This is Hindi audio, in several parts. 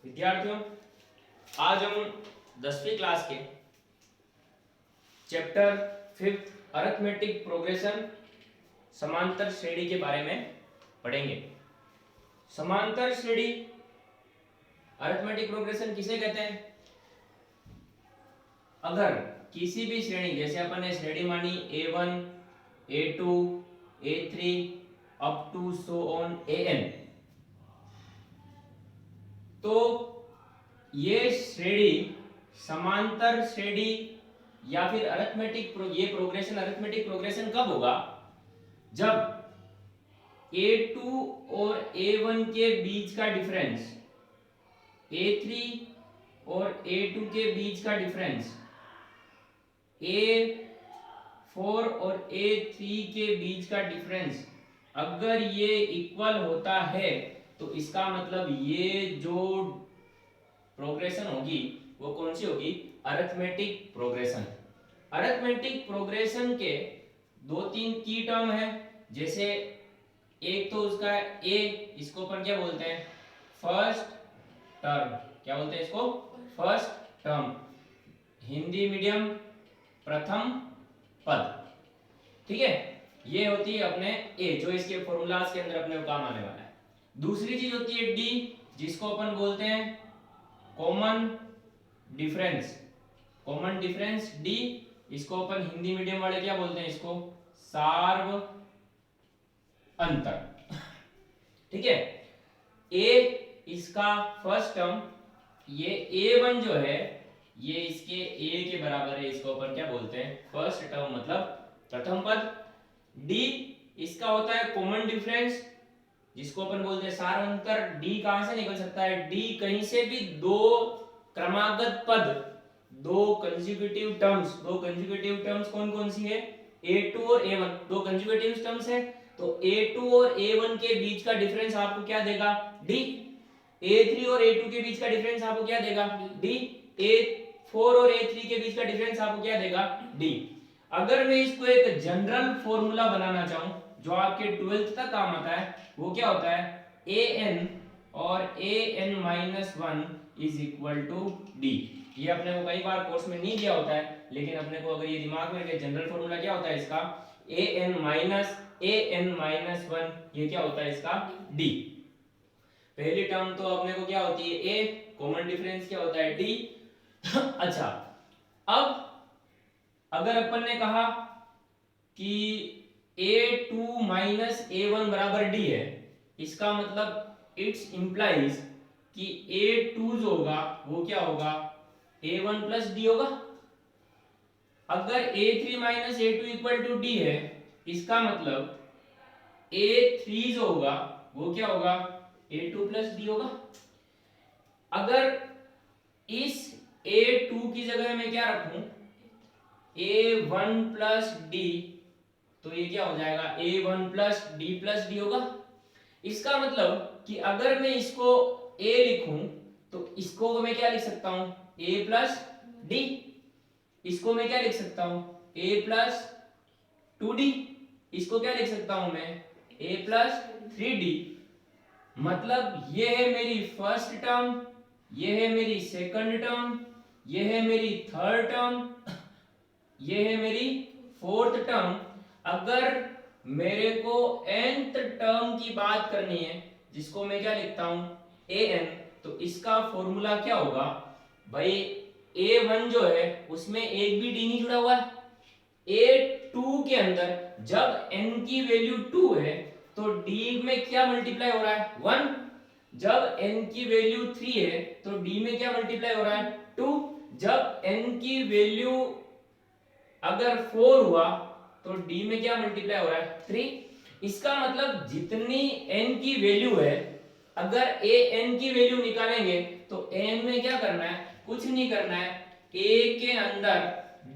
विद्यार्थियों, आज हम 10वीं क्लास के चैप्टर 5 अरिथमेटिक प्रोग्रेशन समांतर श्रेणी के बारे में पढ़ेंगे। समांतर श्रेणी अरिथमेटिक प्रोग्रेशन किसे कहते हैं? अगर किसी भी श्रेणी, जैसे अपन ने श्रेणी मानी A1, A2, A3 up to so on AN, तो ये श्रेणी समांतर श्रेणी या फिर ये प्रोग्रेशन अरिथमेटिक प्रोग्रेशन कब होगा? जब A2 और A1 के बीच का डिफरेंस, A3 और A2 के बीच का डिफरेंस, A4 और A3 के बीच का डिफरेंस अगर ये इक्वल होता है तो इसका मतलब ये जो प्रोग्रेशन होगी वो कौन सी होगी? Arithmetic progression. अरिथमेटिक प्रोग्रेशन के दो तीन की टर्म है, जैसे एक तो उसका ए, इसको अपन क्या बोलते हैं? First term. क्या बोलते हैं इसको? First term. हिंदी मीडियम प्रथम पद। ठीक है, ये होती है अपने ए, जो इसके फॉर्मूलाज के अंदर अपने को काम आने वाला है। दूसरी चीज होती है डी, जिसको अपन बोलते हैं common difference. Common difference D, इसको अपन हिंदी मीडियम वाले क्या बोलते हैं? इसको सार्व अंतर। ठीक है, ए इसका फर्स्ट टर्म, ये A1 जो है ये इसके ए के बराबर है, इसको अपन क्या बोलते हैं? फर्स्ट टर्म, मतलब प्रथम पद। डी इसका होता है कॉमन डिफरेंस, जिसको अपन बोलते हैं सारांतर। डी कहां से निकल सकता है? डी कहीं से भी दो क्रमागत पद, दो कंसेक्यूटिव टर्म्स कौन कौन सी है? A2 और A1, दो कंसेक्यूटिव टर्म्स है, तो A2 और A1 के बीच का डिफरेंस आपको क्या देगा? D। A3 और A2 के बीच का डिफरेंस आपको क्या देगा? D। A4 और A3 के बीच का डिफरेंस आपको क्या देगा? D। अगर मैं इसको एक जनरल फॉर्मूला बनाना चाहूं जो आपके 12th तक काम आता है, वो क्या होता है? AN और AN-1 is equal to D। ये अपने को कई बार कोर्स में नहीं दिया होता है, लेकिन अपने को अगर ये दिमाग में रखे, जनरल फॉर्मूला क्या होता है इसका? AN-1, ये क्या होता है इसका? D। पहली टर्म तो अपने को क्या होती है? A, कॉमन डिफरेंस क्या होता है? D। अच्छा, अब अगर अपन ने कहा कि A2 माइनस A1 बराबर D है, इसका मतलब इट्स इंप्लाइज कि A2 जो होगा वो क्या होगा? A1 प्लस D होगा। अगर A3 minus A2 equal to D है, इसका मतलब A3 जो होगा वो क्या होगा? A2 प्लस D होगा। अगर इस A2 की जगह मैं क्या रखूं? A1 प्लस D, तो ये क्या हो जाएगा? A1 plus D plus D होगा। इसका मतलब कि अगर मैं इसको A लिखूं तो इसको मैं क्या लिख सकता हूं? A plus D। इसको मैं क्या लिख सकता हूं? A plus 2D। इसको क्या लिख सकता हूं मैं? A plus 3D। मतलब ये है मेरी फर्स्ट टर्म, ये है मेरी सेकंड टर्म, ये है मेरी थर्ड टर्म, ये है मेरी फोर्थ टर्म। अगर मेरे को nth टर्म की बात करनी है, जिसको मैं क्या लिखता हूं? an, तो इसका फॉर्मूला क्या होगा भाई? A1 जो है उसमें एक भी d नहीं जुड़ा हुआ है। A2 के अंदर जब n की वैल्यू 2 है तो d में क्या मल्टीप्लाई हो रहा है? 1। जब n की वैल्यू 3 है तो d में क्या मल्टीप्लाई हो रहा है? 2। जब n की वैल्यू अगर 4 हुआ तो d में क्या मल्टीप्लाई हो रहा है? 3। इसका मतलब जितनी n की वैल्यू है, अगर a n की वैल्यू निकालेंगे तो n में क्या करना है? कुछ नहीं करना है, a के अंदर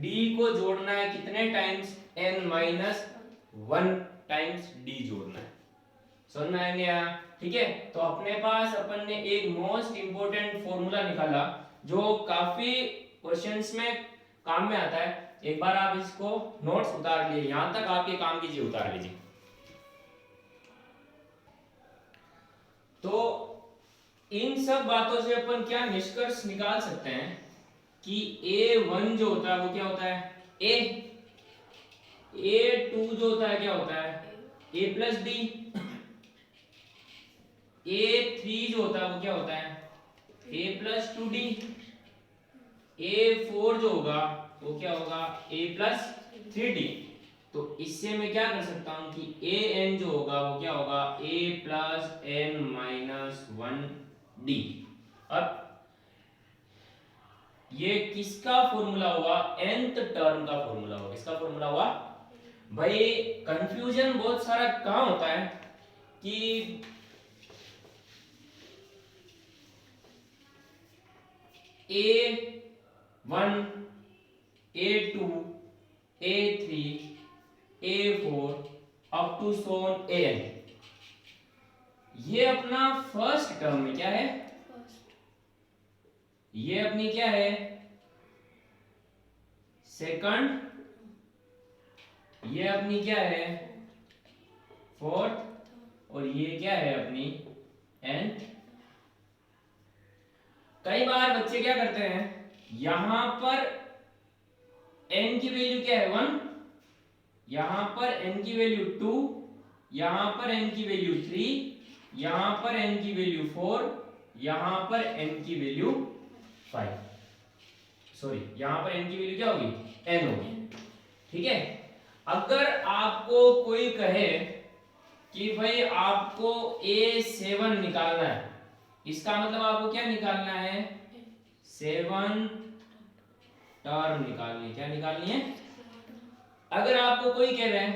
d को जोड़ना है। कितने टाइम्स? n-1 टाइम्स d जोड़ना है। समझ में आ गया? ठीक है, तो अपने पास अपन ने एक मोस्ट इंपोर्टेंट फॉर्मूला निकाला जो काफी क्वेश्चंस में काम में आता है। एक बार आप इसको नोट्स उतार लीजिए, यहां तक आपके काम कीजिए, उतार लीजिए। तो इन सब बातों से अपन क्या निष्कर्ष निकाल सकते हैं कि A1 जो होता है वो क्या होता है A2 जो होता है क्या होता है A प्लस डी, A3 जो होता है वो क्या होता है A प्लस 2D, A4 जो होगा वो क्या होगा A प्लस 3D। तो इससे मैं क्या कर सकता हूं कि AN जो होगा वो क्या होगा A plus N minus 1D। अब ये किसका फॉर्मूला हुआ nth टर्म का फॉर्मूला हुआ। किसका फॉर्मूला हुआ भाई। कंफ्यूजन बहुत सारा कहां होता है कि A1 A2 A3 A4 up to Son AN, ये अपना फर्स्ट टर्म में क्या है, ये अपनी क्या है सेकंड, ये अपनी क्या है फोर्थ, और ये क्या है अपनी nth। कई बार बच्चे क्या करते हैं यहां पर n की वैल्यू क्या है 1, यहां पर n की वैल्यू 2, यहां पर n की वैल्यू 3, यहां पर n की वैल्यू 4, यहां पर n की वैल्यू 5, सॉरी यहां पर n की वैल्यू क्या होगी n होगी। ठीक है, अगर आपको कोई कहे कि भाई आपको A7 निकालना है, इसका मतलब आपको क्या निकालना है 7 टर्म निकालनी है। क्या निकालनी है, अगर आपको कोई कह रहा है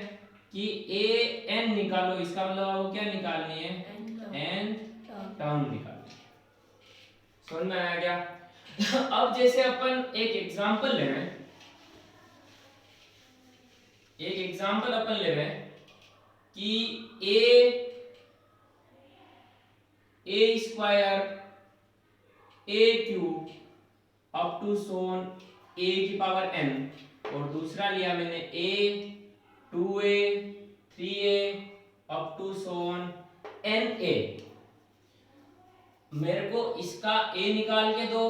कि AN निकालो, इसका मतलब आपको क्या निकालनी है n टर्म निकालनी है। समझ में आया क्या? अब जैसे अपन एक एग्जांपल ले रहे हैं, एक एग्जांपल अपन ले रहे हैं कि a square a cube up to so on a की पावर n, और दूसरा लिया मैंने a 2a 3a up to so on na। मेरे को इसका a निकाल के दो।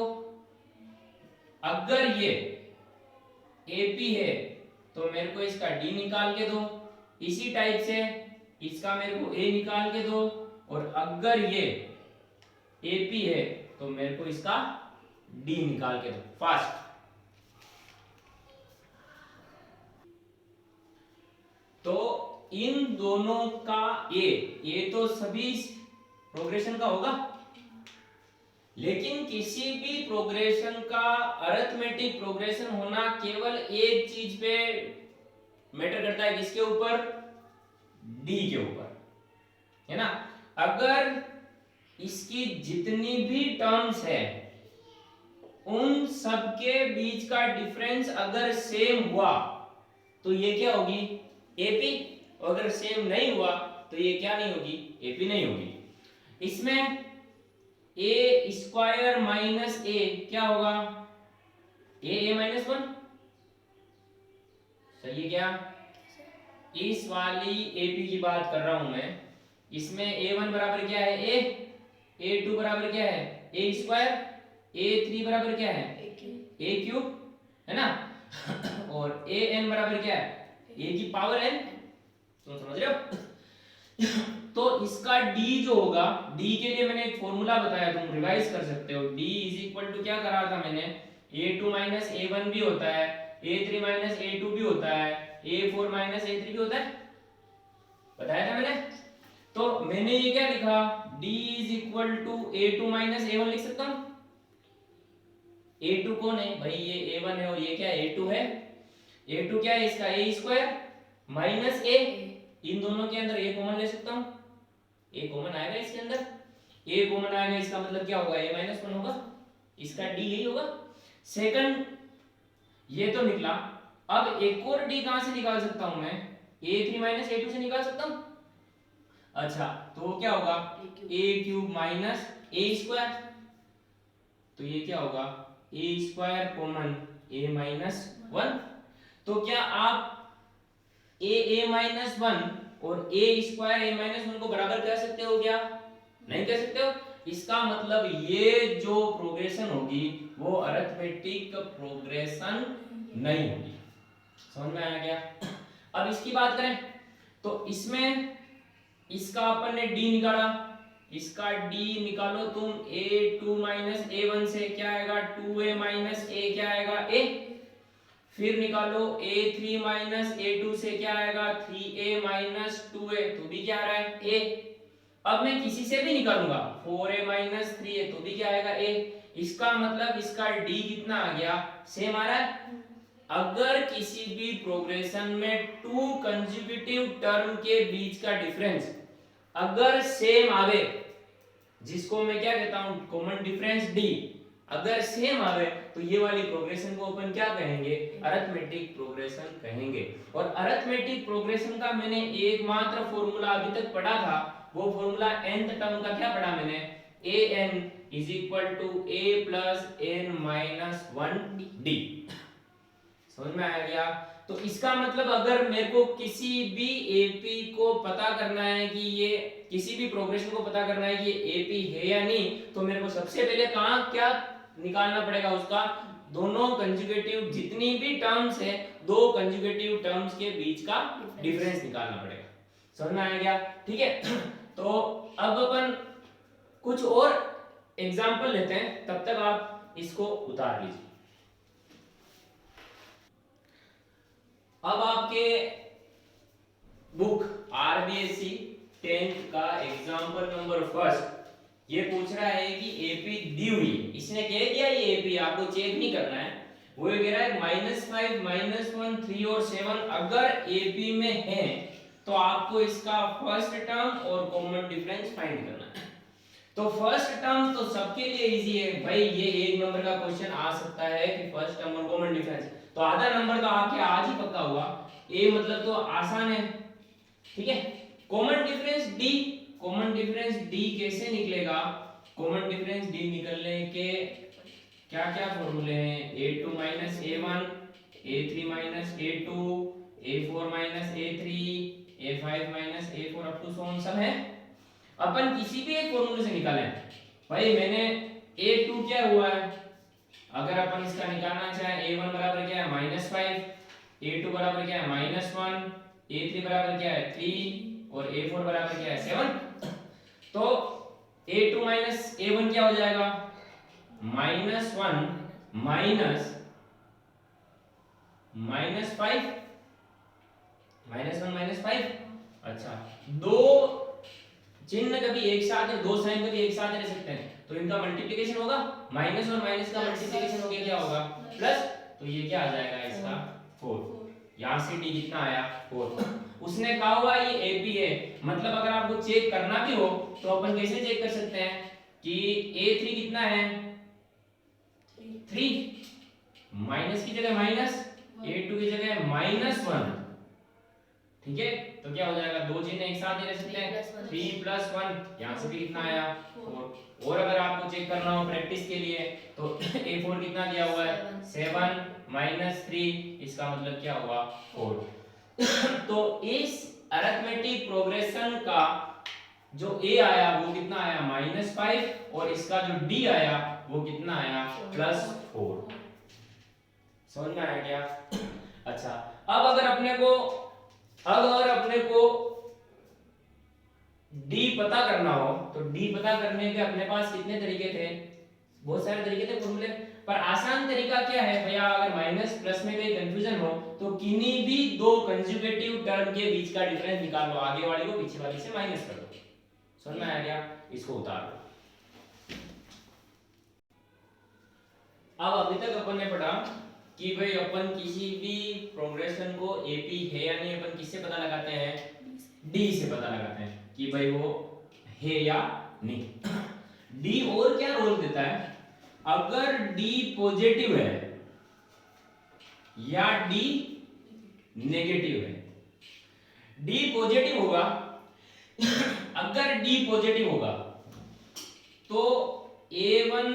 अगर ये AP है तो मेरे को इसका D निकाल के दो। इसी टाइप से इसका मेरे को A निकाल के दो, और अगर ये AP है तो मेरे को इसका D निकाल के दो। फास्ट। तो इन दोनों का ये तो सभी प्रोग्रेशन का होगा, लेकिन किसी भी प्रोग्रेशन का अरिथमेटिक प्रोग्रेशन होना केवल एक चीज पे मैटर करता है, किसके ऊपर डी के ऊपर, है ना। अगर इसकी जितनी भी टर्म्स है उन सबके बीच का डिफरेंस अगर सेम हुआ तो ये क्या होगी एपी, और अगर सेम नहीं हुआ तो ये क्या नहीं होगी एपी नहीं होगी। इसमें ए स्क्वायर माइनस ए क्या होगा ए माइनस 1, सही है क्या? इस वाली एपी की बात कर रहा हूं मैं। इसमें a1 बराबर क्या है ए, a2 बराबर क्या है ए स्क्वायर, a3 बराबर क्या है ए क्यूब, है ना। और an बराबर क्या है a की पावर n। तुम समझ रहे हो? तो इसका d जो होगा, d के लिए मैंने एक फॉर्मूला बताया, तुम रिवाइज कर सकते हो। d इज इक्वल टू क्या करा था मैंने, a2 माइनस a1 भी होता है, a3 माइनस a2 भी होता है, a4 माइनस a3 भी होता है, बताया था मैंने। तो मैंने ये क्या लिखा, d is equal to a2 minus a1 लिख सकता हूं। a2 कौन है भाई, ये a1 है और ये क्या a2 है। a2 क्या है इसका a स्क्वायर माइनस a, इन दोनों के अंदर a कॉमन ले सकता हूं, a कॉमन आएगा इसके अंदर, a कॉमन आएगा, इसका मतलब क्या होगा a माइनस 1 होगा, इसका d यही होगा। सेकंड ये तो निकला। अब एक और d कहां से निकाल सकता हूं मैं, a3 माइनस a2 से निकाल सकता हूं। अच्छा तो क्या होगा a cube minus a square, तो ये क्या होगा a square common a minus 1। तो क्या आप a माइनस 1 और a स्क्वायर a माइनस 1 को बराबर कर सकते हो क्या? नहीं कर सकते हो। इसका मतलब ये जो प्रोग्रेशन होगी वो अरिथमेटिक प्रोग्रेशन नहीं होगी। समझ में आया क्या? अब इसकी बात करें तो इसमें इसका अपन ने डी निकाला, इसका डी निकालो तुम a2 माइनस a1 से क्या आएगा 2a माइनस a क्या आएगा a, फिर निकालो a3 माइनस a2 से क्या आएगा 3a माइनस 2a, तो भी क्या आ रहा है a। अब मैं किसी से भी निकालूंगा 4a माइनस 3a, तो भी क्या आएगा a। इसका मतलब इसका d कितना आ गया सेम आ रहा है। अगर किसी भी प्रोग्रेशन में टू कंसेक्यूटिव टर्म के बीच का डिफरेंस अगर सेम आवे, जिसको मैं क्या कहता हूं कॉमन डिफरेंस d, अगर सेम आवे तो ये वाली प्रोग्रेशन को अपन क्या कहेंगे अरिथमेटिक प्रोग्रेशन कहेंगे। और अरिथमेटिक प्रोग्रेशन का मैंने एकमात्र फॉर्मूला अभी तक पढ़ा था, वो फॉर्मूला nth टर्म का क्या पढ़ा मैंने an is equal to a plus n minus 1d। समझ में आया क्या? तो इसका मतलब अगर मेरे को किसी भी एपी को पता करना है कि ये किसी भी प्रोग्रेशन को पता करना है कि ये एपी है या नहीं, तो मेरे को सबसे पहले कहां क्या निकालना पड़ेगा उसका दोनों कंजुगेटिव जितनी भी टर्म्स है दो कंजुगेटिव टर्म्स के बीच का डिफरेंस निकालना पड़ेगा। समझ में आया क्या? ठीक है। तो अब अपन कुछ और एग्जांपल लेते हैं, तब तक आप इसको उतार लीजिए। अब आपके बुक आरबीएससी 10th का एग्जांपल नंबर फर्स्ट ये पूछ रहा है कि एपी दी हुई है, इसने कह दिया ये एपी आपको चेक नहीं करना है, वो ये कह रहा है -5 -1 3 और 7 अगर एपी में है तो आपको इसका फर्स्ट टर्म और कॉमन डिफरेंस फाइंड करना है। तो फर्स्ट टर्म तो सबके लिए इजी है भाई, ये एक नंबर का क्वेश्चन आ सकता है कि फर्स्ट टर्म और कॉमन डिफरेंस, तो आधा नंबर तो आपके आज ही पक्का हुआ, ए मतलब तो आसान है। ठीक है, common difference D, common difference D कैसे निकलेगा? कॉमन डिफरेंस डी निकलने के क्या क्या फॉर्मूले हैं? a2 minus a1, a3 minus a2, a4 minus a3, a5 minus a4 up to so on सब है। अपन किसी भी एक फॉर्मूले से निकालें भाई, मैंने a2 क्या हुआ है, अगर अपन इसका निकालना चाहे a1 बराबर क्या है -5, a2 बराबर क्या है -1, a3 बराबर क्या है 3 और a4 बराबर क्या है 7, तो a2 माइनस a1 क्या हो जाएगा -1 माइनस -5, -1 -5। अच्छा, दो चिन्ह कभी एक साथ है, दो साइन कभी एक साथ रह सकते हैं, तो इनका मल्टीप्लिकेशन होगा, माइनस और माइनस का मल्टीप्लिकेशन हो गया क्या होगा प्लस, तो ये क्या आ जाएगा इसका 4। यहां से डी कितना आया 4। उसने कहा हुआ ये एपी है, मतलब अगर आपको चेक करना भी हो तो अपन कैसे चेक कर सकते हैं कि a3 कितना है 3, माइनस की जगह माइनस, a2 की जगह -1। ठीक है, तो क्या हो जाएगा दो चिन्ह एक साथ ही रह सकते हैं, 3 + 1, यहां से भी कितना आया 4। और अगर आपको चेक करना हो प्रैक्टिस के लिए तो a4 कितना दिया हुआ है 7 -3, इसका मतलब क्या हुआ 4। तो इस अरिथमेटिक प्रोग्रेशन का जो a आया वो कितना आया -5 और इसका जो d आया वो कितना आया +4। समझ में आया क्या? अच्छा, अब अगर अपने को d पता करना हो तो d पता करने के अपने पास कितने तरीके थे? बहुत सारे तरीके थे फॉर्मूले, पर आसान तरीका क्या है भैया, अगर माइनस प्लस में कहीं कंफ्यूजन हो तो किन्हीं भी दो कंसेक्यूटिव टर्म के बीच का डिफरेंस निकाल लो, आगे वाले को पीछे वाले से माइनस कर दो। समझ में आ गया? इसको उतार दो। अब अभी तक अपन ने पढ़ा कि भाई अपन किसी भी प्रोग्रेशन को एपी है या नहीं अपन किससे पता लगाते हैं? डी से पता लगाते हैं कि भाई वो है या नहीं। डी और क्या रोल देता है? अगर डी पॉजिटिव है या डी नेगेटिव है। डी पॉजिटिव होगा अगर डी पॉजिटिव होगा तो a1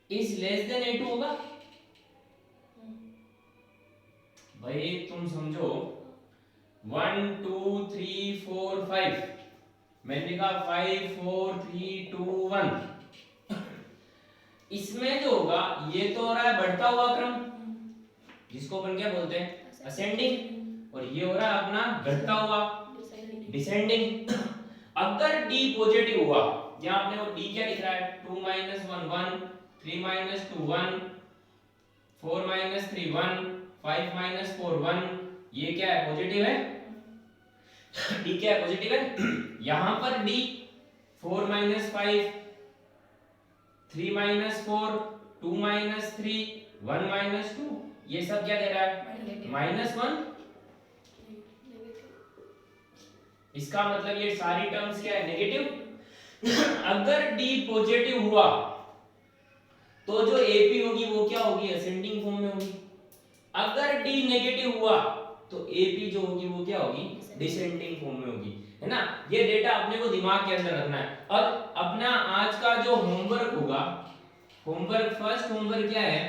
is less than a2 होगा। भाई तुम समझो 1 2 3 4 5 मैंने लिखा 5 4 3 2 1। इसमें जो होगा ये तो हो रहा है बढ़ता हुआ क्रम, जिसको अपन क्या बोलते हैं असेंडिंग, और ये हो रहा है अपना घटता हुआ डिसेंडिंग। अगर डी पॉजिटिव हुआ, यहां अपने को डी क्या लिख रहा है 2 1 1 3 2 1 4 3 1 5 4 1, ये क्या है पॉजिटिव है, डी क्या है पॉजिटिव है। यहां पर डी 4 5 3 4 2 3 1 2, ये सब क्या दे रहा है -1। इसका मतलब ये सारी टर्म्स क्या है नेगेटिव। अगर डी पॉजिटिव हुआ तो जो एपी होगी वो क्या होगी असेंडिंग फॉर्म में होगी। अगर डी नेगेटिव हुआ तो एपी जो होगी वो क्या होगी डिसेंडिंग फॉर्म में होगी, है ना। ये डेटा अपने को दिमाग के अंदर रखना है। अब अपना आज का जो होमवर्क होगा, होमवर्क फर्स्ट होमवर्क क्या है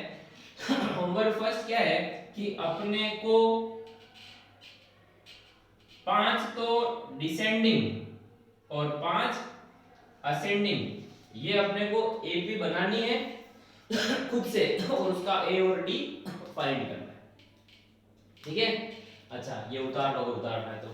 होमवर्क फर्स्ट क्या है कि अपने को 5 तो डिसेंडिंग और 5 असेंडिंग ये अपने को एपी बनानी है खुद से, और उसका ए और डी फाइंड करना है, ठीक है। अच्छा ये उतार लो, उतारना है तो